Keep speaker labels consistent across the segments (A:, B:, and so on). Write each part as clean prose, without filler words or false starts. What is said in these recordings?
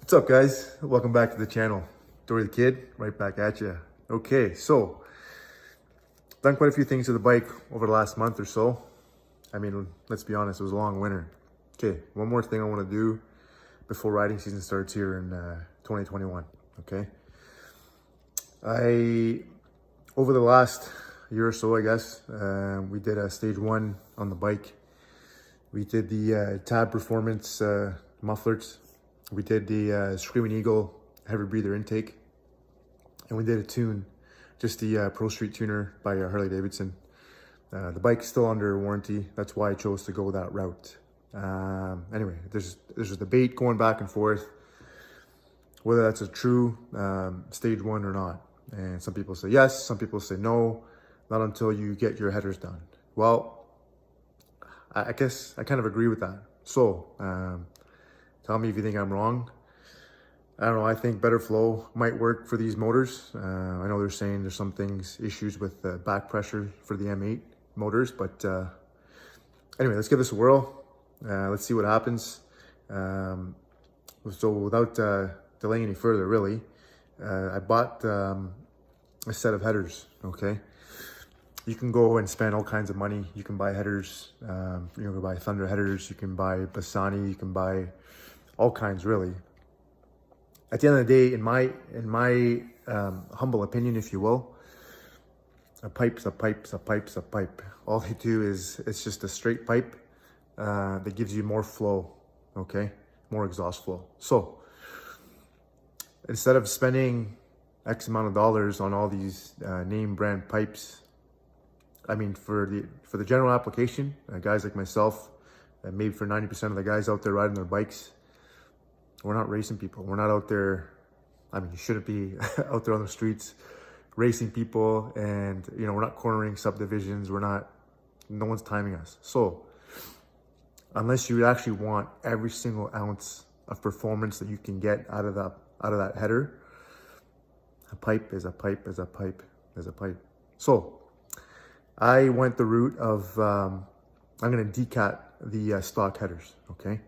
A: What's up, guys? Welcome back to the channel. Dory the Kid, right back at you. Okay, so done quite a few things to the bike over the last month or so. I mean, let's be honest, it was a long winter. Okay, one more thing I want to do before riding season starts here in 2021. Okay, over the last year or so, I guess, we did a stage 1 on the bike. We did the Tab Performance mufflers. We did the Screaming Eagle heavy breather intake, and we did a tune, just the Pro Street tuner by Harley-Davidson. The bike's still under warranty. That's why I chose to go that route. Anyway, there's a debate going back and forth whether that's a true stage 1 or not. And some people say yes, some people say no, not until you get your headers done. Well, I guess I kind of agree with that. So, tell me if you think I'm wrong. I don't know, I think better flow might work for these motors. I know they're saying there's some issues with back pressure for the M8 motors, but anyway, let's give this a whirl. Let's see what happens. So without delaying any further, really, I bought a set of headers, okay? You can go and spend all kinds of money. You can buy headers, you can buy Thunder headers, you can buy Bassani, you can buy all kinds, really. At the end of the day, in my humble opinion, if you will, a pipe's a pipe's a pipe's a pipe. All they do is, it's just a straight pipe that gives you more flow, okay? More exhaust flow. So instead of spending X amount of dollars on all these name brand pipes, I mean, for the general application, guys like myself, and maybe for 90% of the guys out there riding their bikes, we're not racing people. We're not out there. I mean, you shouldn't be out there on the streets racing people, and we're not cornering subdivisions. No one's timing us. So unless you actually want every single ounce of performance that you can get out of that header, a pipe is a pipe is a pipe is a pipe. So I went the route of I'm going to decat the stock headers, okay?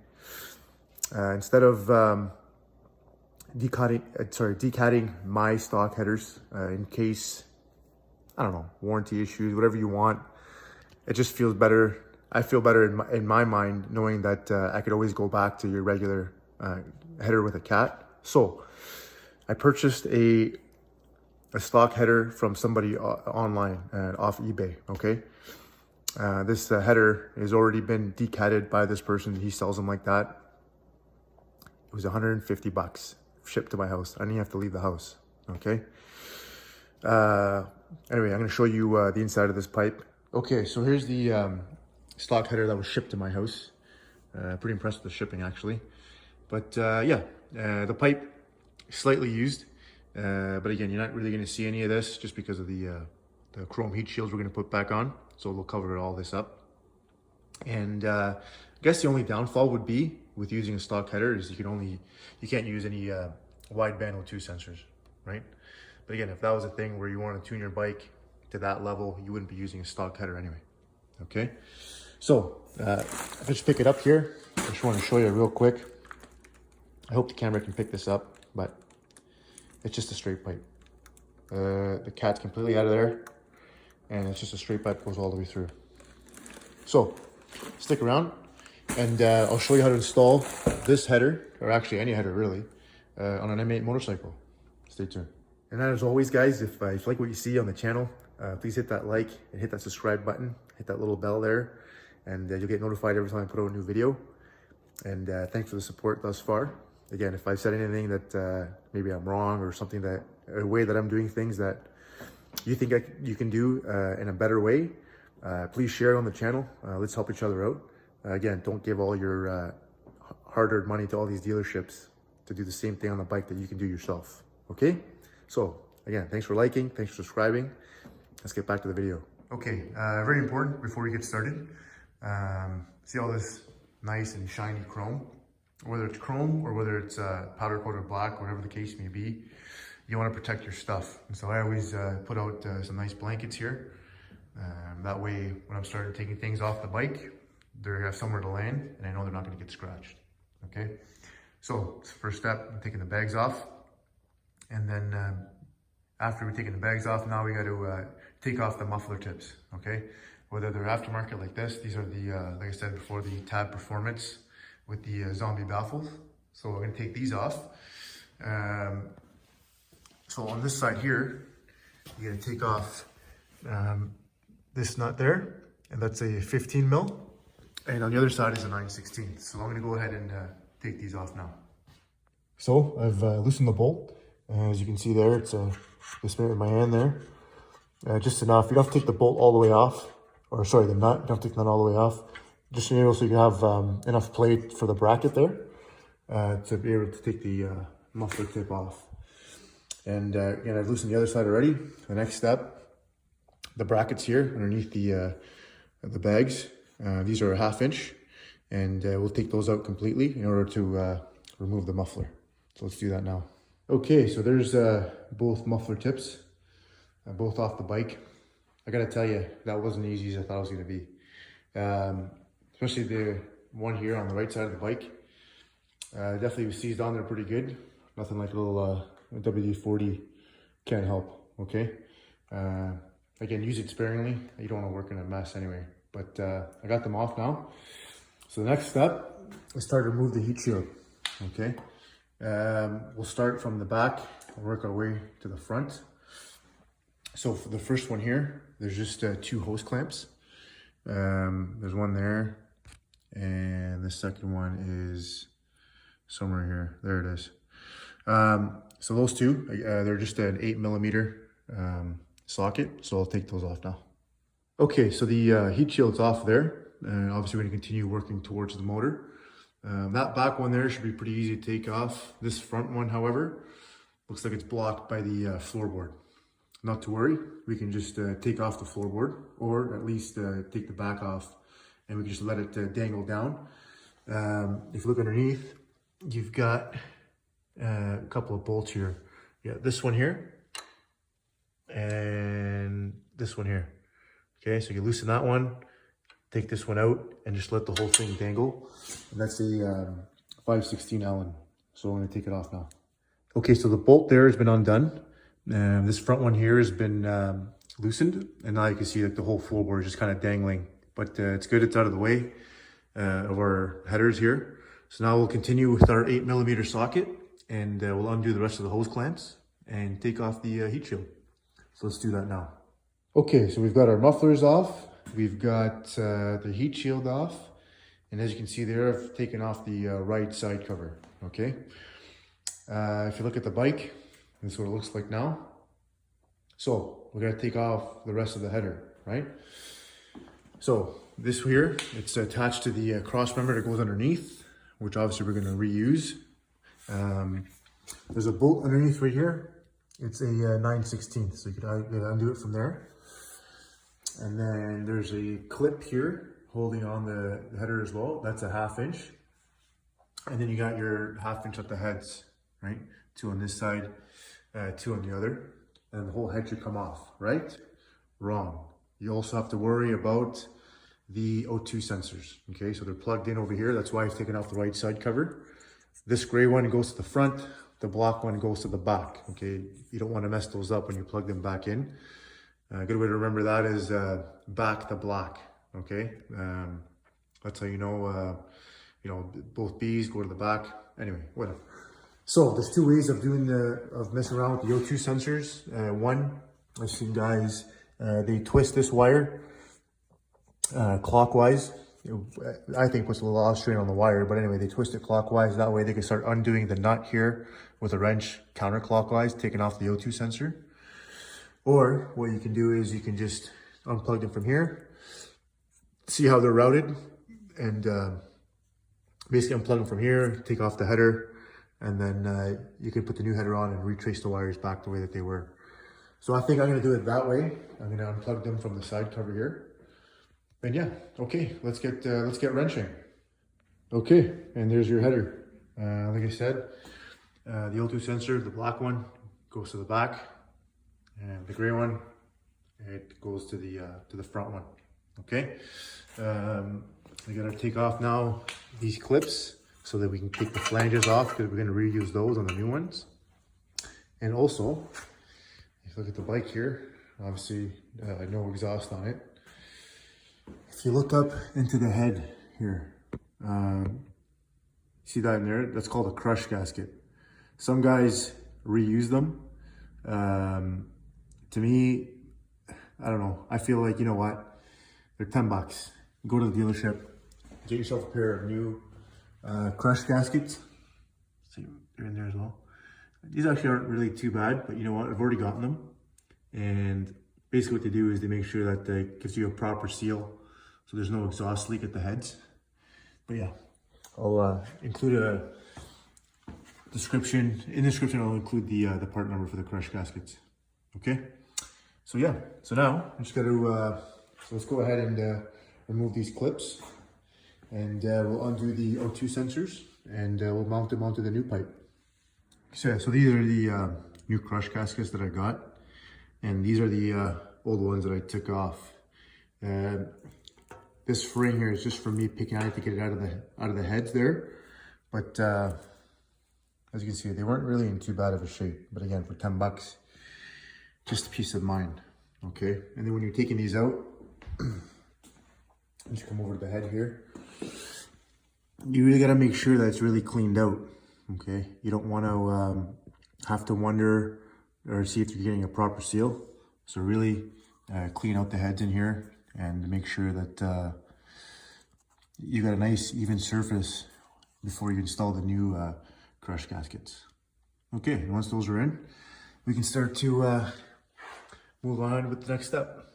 A: Instead of decatting my stock headers in case, I don't know, warranty issues, whatever you want, it just feels better. I feel better in my mind knowing that I could always go back to your regular header with a cat. So I purchased a stock header from somebody online off eBay, okay? This header has already been decatted by this person. He sells them like that. It was 150 bucks shipped to my house. I didn't even have to leave the house, okay? Anyway, I'm gonna show you the inside of this pipe. Okay, so here's the stock header that was shipped to my house. Pretty impressed with the shipping, actually. But yeah, the pipe slightly used. But again, you're not really gonna see any of this just because of the chrome heat shields we're gonna put back on. So we'll cover all this up. And I guess the only downfall would be with using a stock header is you can't use any wideband O2 sensors, right? But again, if that was a thing where you want to tune your bike to that level, you wouldn't be using a stock header anyway, okay? So if I just pick it up here, I just want to show you real quick. I hope the camera can pick this up, but it's just a straight pipe. The cat's completely out of there, and it's just a straight pipe, goes all the way through. So stick around, and I'll show you how to install this header, or actually any header really, on an M8 motorcycle. Stay tuned. And as always, guys, if you like what you see on the channel, please hit that like and hit that subscribe button, hit that little bell there, and you'll get notified every time I put out a new video. And thanks for the support thus far. Again, if I've said anything that maybe I'm wrong, or something a way that I'm doing things that you think you can do in a better way, please share it on the channel. Let's help each other out. Again, don't give all your hard-earned money to all these dealerships to do the same thing on the bike that you can do yourself, okay? So again, thanks for liking, thanks for subscribing. Let's get back to the video. Okay, very important before we get started. See all this nice and shiny chrome? Whether it's chrome or whether it's powder coated black, whatever the case may be, you want to protect your stuff. And so I always put out some nice blankets here. That way, when I'm starting taking things off the bike, they have somewhere to land, and I know they're not going to get scratched. Okay, So first step, I'm taking the bags off. And then after we're taking the bags off, now we got to take off the muffler tips, okay? Whether they're aftermarket like this, these are the, like I said before, the Tab Performance with the zombie baffles. So we're gonna take these off. So on this side here, you gotta take off this nut there, and that's a 15 mil. And on the other side is a 9/16. So I'm gonna go ahead and take these off now. So I've loosened the bolt. As you can see there, it's this bit in my hand there. Just enough. You don't have to take the bolt all the way off, or sorry, the nut. You don't have to take the nut all the way off. Just so you can have enough play for the bracket there to be able to take the muffler tip off. And again, I've loosened the other side already. The next step, the brackets here underneath the bags. These are a 1/2 inch, and we'll take those out completely in order to remove the muffler. So let's do that now. Okay, so there's both muffler tips, both off the bike. I gotta tell you, that wasn't as easy as I thought it was gonna be. Especially the one here on the right side of the bike. Definitely was seized on there pretty good. Nothing like a little WD-40 can't help, okay? Again, use it sparingly. You don't wanna work in a mess anyway. But I got them off now. So the next step is start to remove the heat shield, okay? We'll start from the back and work our way to the front. So for the first one here, there's just 2 hose clamps. There's one there, and the second one is somewhere here. There it is. So those two, they're just an 8mm socket, so I'll take those off now. Okay, so the heat shield's off there. Obviously we're gonna continue working towards the motor. That back one there should be pretty easy to take off. This front one, however, looks like it's blocked by the floorboard. Not to worry, we can just take off the floorboard, or at least take the back off, and we can just let it dangle down. If you look underneath, you've got a couple of bolts here. Yeah, this one here, and this one here. Okay, so you loosen that one, take this one out, and just let the whole thing dangle. And that's a 5/16 Allen. So I'm gonna take it off now. Okay, so the bolt there has been undone. This front one here has been loosened, and now you can see like the whole floorboard is just kind of dangling. But it's good it's out of the way of our headers here. So now we'll continue with our 8mm socket, and we'll undo the rest of the hose clamps and take off the heat shield. So let's do that now. Okay, so we've got our mufflers off, we've got the heat shield off, and as you can see there, I've taken off the right side cover, okay? If you look at the bike, this is what it looks like now. So we're gonna take off the rest of the header, right? So this here, it's attached to the cross member that goes underneath, which obviously we're gonna reuse. There's a bolt underneath right here. It's a 9/16, so you could undo it from there. And then there's a clip here holding on the header as well. That's a 1/2 inch. And then you got your 1/2 inch at the heads, right? 2 on this side, 2 on the other. And the whole head should come off, right? Wrong. You also have to worry about the O2 sensors, okay? So they're plugged in over here. That's why I've taken off the right side cover. This gray one goes to the front. The black one goes to the back, okay? You don't want to mess those up when you plug them back in. A good way to remember that is back to black, okay? That's how you know, both B's go to the back. Anyway, whatever. So there's 2 ways of messing around with the O2 sensors. One, I've seen guys, they twist this wire clockwise. I think puts a little off strain on the wire, but anyway, they twist it clockwise. That way they can start undoing the nut here with a wrench counterclockwise, taking off the O2 sensor. Or what you can do is you can just unplug them from here, see how they're routed, and basically unplug them from here, take off the header, and then you can put the new header on and retrace the wires back the way that they were. So I think I'm gonna do it that way. I'm gonna unplug them from the side cover here. And yeah, okay, let's get wrenching. Okay, and there's your header. Like I said, the O2 sensor, the black one, goes to the back, and the gray one, it goes to the front one. Okay, we gotta take off now these clips so that we can take the flanges off, because we're going to reuse those on the new ones. And also, if you look at the bike here, obviously no exhaust on it. If you look up into the head here, see that in there? That's called a crush gasket. Some guys reuse them. To me, I don't know. I feel like, you know what? They're $10. Go to the dealership, get yourself a pair of new crush gaskets. See, they're in there as well. These actually aren't really too bad, but you know what? I've already gotten them. And basically what they do is they make sure that it gives you a proper seal, so there's no exhaust leak at the heads. But yeah, I'll include a description. In the description, I'll include the part number for the crush gaskets. Okay? So yeah, so now I'm just going to, so let's go ahead and remove these clips, and we'll undo the O2 sensors, and we'll mount them onto the new pipe. So yeah, so these are the new crush gaskets that I got, and these are the old ones that I took off. This frame here is just for me picking out to get it out of the heads there, but as you can see, they weren't really in too bad of a shape. But again, for $10, just peace of mind. Okay, and then when you're taking these out, just come over to the head here. You really got to make sure that it's really cleaned out. Okay, you don't want to have to wonder or see if you're getting a proper seal. So really clean out the heads in here and make sure that you got a nice even surface before you install the new crush gaskets. Okay, and once those are in, we can start to move on with the next step.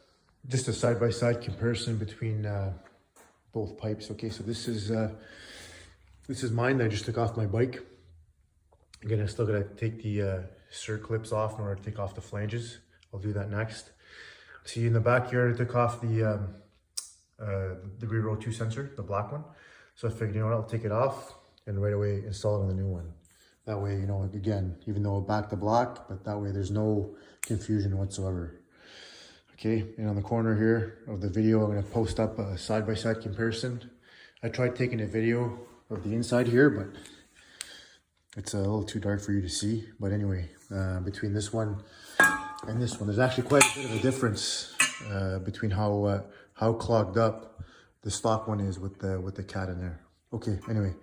A: Just a side-by-side comparison between both pipes. Okay, so this is mine that I just took off my bike. Again, I still gotta take the circlips off in order to take off the flanges. I'll do that next. See, in the backyard, I took off the rear O2 sensor, the black one. So I figured, you know what, I'll take it off and right away install it on the new one. That way, you know, again, even though back to black, but that way there's no confusion whatsoever. Okay, and on the corner here of the video, I'm gonna post up a side-by-side comparison. I tried taking a video of the inside here, but it's a little too dark for you to see. But anyway, between this one and this one, there's actually quite a bit of a difference between how clogged up the stock one is with the cat in there. Okay, anyway,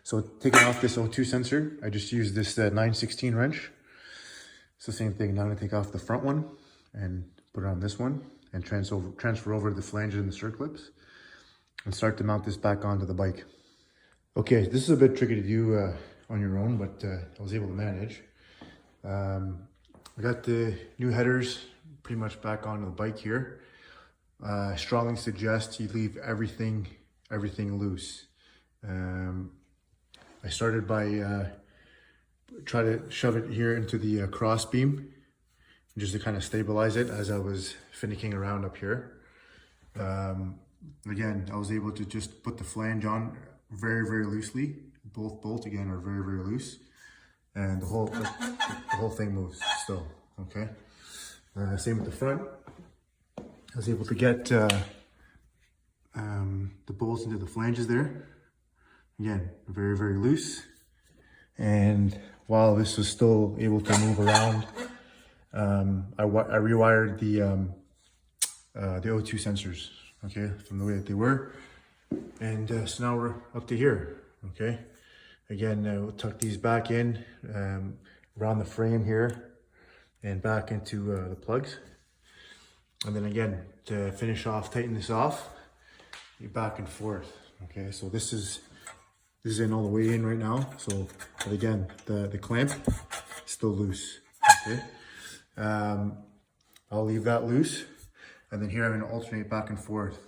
A: so taking off this O2 sensor, I just used this 9/16 wrench. It's the same thing. Now I'm gonna take off the front one and put it on this one and transfer over the flanges and the circlips and start to mount this back onto the bike. Okay, this is a bit tricky to do on your own, but I was able to manage. I got the new headers pretty much back onto the bike here. I strongly suggest you leave everything loose. I started by try to shove it here into the cross beam just to kind of stabilize it as I was finicking around up here. Again, I was able to just put the flange on very, very loosely. Both bolts again are very, very loose, and the whole thing moves still. Okay. Same with the front. I was able to get the bolts into the flanges there. Again, very, very loose. And while this was still able to move around, I rewired the O2 sensors, okay, from the way that they were. And so now we're up to here, okay. Again, we'll tuck these back in around the frame here and back into the plugs. And then again, to finish off, tighten this off, you back and forth, okay. So this is in all the way in right now. So, but again, the clamp is still loose, okay. I'll leave that loose, and then here I'm gonna alternate back and forth,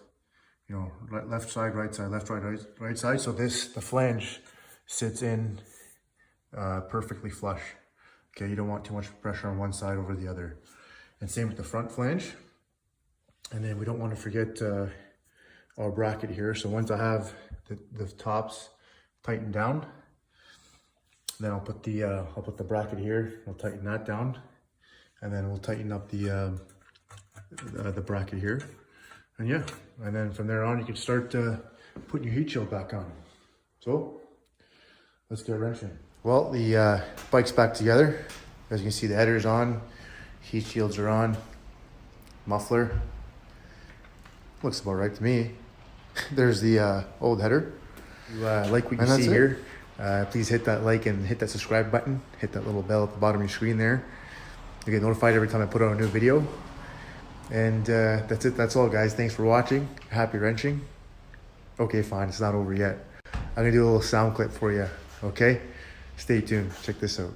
A: you know, left side, right side, left, right side. So the flange sits in perfectly flush. Okay, you don't want too much pressure on one side over the other. And same with the front flange. And then we don't want to forget our bracket here. So once I have the tops tightened down, then I'll put the bracket here. I'll tighten that down, and then we'll tighten up the bracket here. And yeah, and then from there on, you can start putting your heat shield back on. So let's get wrenching. Well, the bike's back together. As you can see, the header's on, heat shields are on, muffler. Looks about right to me. There's the old header. If you like what you see here, please hit that like and hit that subscribe button. Hit that little bell at the bottom of your screen there. You get notified every time I put out a new video. And that's it. That's all, guys. Thanks for watching. Happy wrenching. Okay, fine. It's not over yet. I'm going to do a little sound clip for you. Okay? Stay tuned. Check this out.